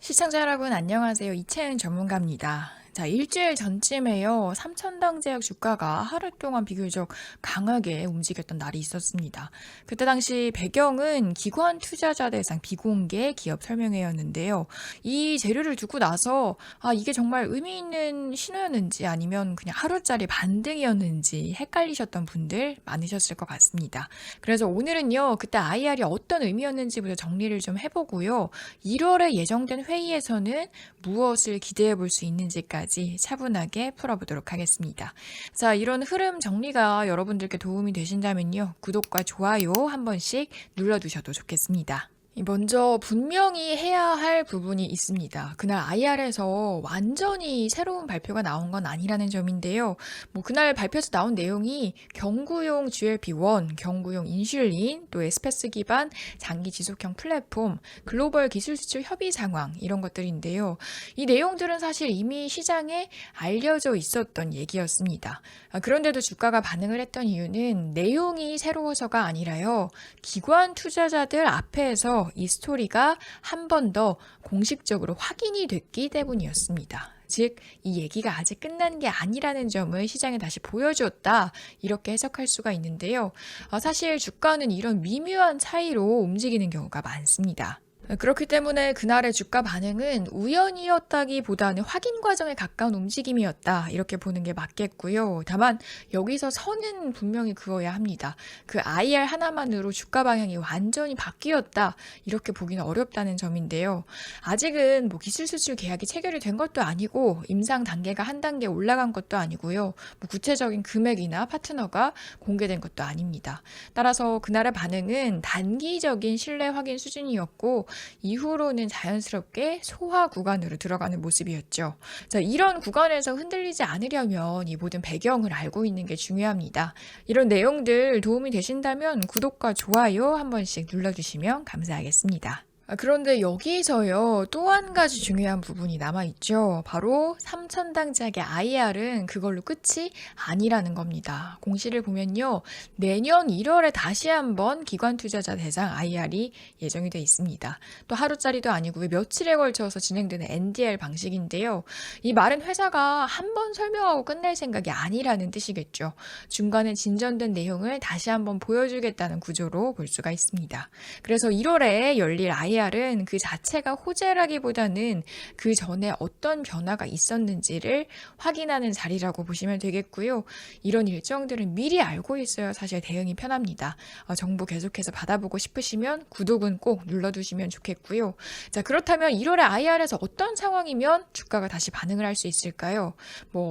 시청자 여러분 안녕하세요. 이채은 전문가입니다. 자, 일주일 전쯤에요. 삼천당제약 주가가 하루 동안 비교적 강하게 움직였던 날이 있었습니다. 그때 당시 배경은 기관 투자자 대상 비공개 기업 설명회였는데요. 이 재료를 두고 나서 이게 정말 의미 있는 신호였는지 아니면 그냥 하루짜리 반등이었는지 헷갈리셨던 분들 많으셨을 것 같습니다. 그래서 오늘은요. 그때 IR이 어떤 의미였는지부터 정리를 좀 해보고요. 1월에 예정된 회의에서는 무엇을 기대해 볼 수 있는지까지 차분하게 풀어보도록 하겠습니다. 자, 이런 흐름 정리가 여러분들께 도움이 되신다면요. 구독과 좋아요 한 번씩 눌러두셔도 좋겠습니다. 먼저 분명히 해야 할 부분이 있습니다. 그날 IR에서 완전히 새로운 발표가 나온 건 아니라는 점인데요. 그날 발표에서 나온 내용이 경구용 GLP-1, 경구용 인슐린, 또 에스페스 기반 장기 지속형 플랫폼, 글로벌 기술 수출 협의 상황 이런 것들인데요. 이 내용들은 사실 이미 시장에 알려져 있었던 얘기였습니다. 그런데도 주가가 반응을 했던 이유는 내용이 새로워서가 아니라요. 기관 투자자들 앞에서 이 스토리가 한 번 더 공식적으로 확인이 됐기 때문이었습니다. 즉, 이 얘기가 아직 끝난 게 아니라는 점을 시장에 다시 보여줬다. 이렇게 해석할 수가 있는데요. 사실 주가는 이런 미묘한 차이로 움직이는 경우가 많습니다. 그렇기 때문에 그날의 주가 반응은 우연이었다기보다는 확인 과정에 가까운 움직임이었다. 이렇게 보는 게 맞겠고요. 다만 여기서 선은 분명히 그어야 합니다. 그 IR 하나만으로 주가 방향이 완전히 바뀌었다. 이렇게 보기는 어렵다는 점인데요. 아직은 기술 수출 계약이 체결이 된 것도 아니고 임상 단계가 한 단계 올라간 것도 아니고요. 구체적인 금액이나 파트너가 공개된 것도 아닙니다. 따라서 그날의 반응은 단기적인 신뢰 확인 수준이었고 이후로는 자연스럽게 소화 구간으로 들어가는 모습이었죠. 자, 이런 구간에서 흔들리지 않으려면 이 모든 배경을 알고 있는 게 중요합니다. 이런 내용들 도움이 되신다면 구독과 좋아요 한 번씩 눌러주시면 감사하겠습니다. 그런데 여기서요, 또 한 가지 중요한 부분이 남아있죠. 바로 삼천당작의 IR은 그걸로 끝이 아니라는 겁니다. 공시를 보면요, 내년 1월에 다시 한번 기관 투자자 대상 IR이 예정이 돼 있습니다. 또 하루짜리도 아니고 며칠에 걸쳐서 진행되는 NDL 방식인데요. 이 말은 회사가 한 번 설명하고 끝낼 생각이 아니라는 뜻이겠죠. 중간에 진전된 내용을 다시 한번 보여주겠다는 구조로 볼 수가 있습니다. 그래서 1월에 열릴 IR은 그 자체가 호재라기보다는 그 전에 어떤 변화가 있었는지를 확인하는 자리라고 보시면 되겠고요. 이런 일정들은 미리 알고 있어야 사실 대응이 편합니다. 정보 계속해서 받아보고 싶으시면 구독은 꼭 눌러두시면 좋겠고요. 자, 그렇다면 1월에 IR에서 어떤 상황이면 주가가 다시 반응을 할 수 있을까요?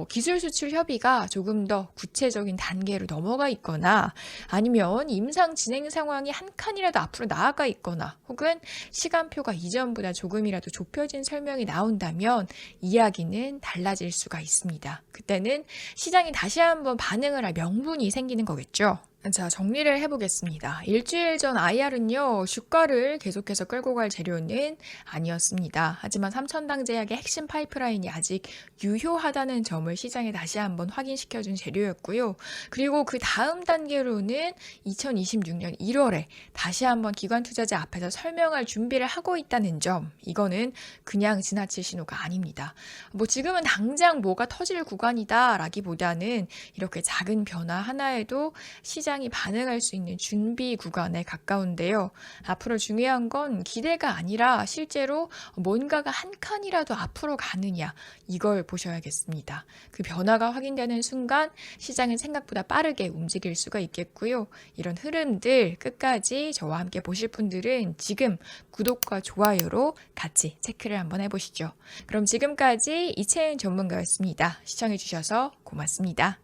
기술 수출 협의가 조금 더 구체적인 단계로 넘어가 있거나 아니면 임상 진행 상황이 한 칸이라도 앞으로 나아가 있거나 혹은 시간표가 이전보다 조금이라도 좁혀진 설명이 나온다면 이야기는 달라질 수가 있습니다. 그때는 시장이 다시 한번 반응을 할 명분이 생기는 거겠죠. 자, 정리를 해보겠습니다. 일주일 전 IR은요, 주가를 계속해서 끌고 갈 재료는 아니었습니다. 하지만 삼천당제약의 핵심 파이프라인이 아직 유효하다는 점을 시장에 다시 한번 확인시켜준 재료였고요. 그리고 그 다음 단계로는 2026년 1월에 다시 한번 기관 투자자 앞에서 설명할 준비를 하고 있다는 점, 이거는 그냥 지나칠 신호가 아닙니다. 지금은 당장 뭐가 터질 구간이다 라기보다는 이렇게 작은 변화 하나에도 시장이 반응할 수 있는 준비 구간에 가까운데요. 앞으로 중요한 건 기대가 아니라 실제로 뭔가가 한 칸이라도 앞으로 가느냐, 이걸 보셔야겠습니다. 그 변화가 확인되는 순간 시장은 생각보다 빠르게 움직일 수가 있겠고요. 이런 흐름들 끝까지 저와 함께 보실 분들은 지금 구독과 좋아요로 같이 체크를 한번 해보시죠. 그럼 지금까지 이채은 전문가였습니다. 시청해주셔서 고맙습니다.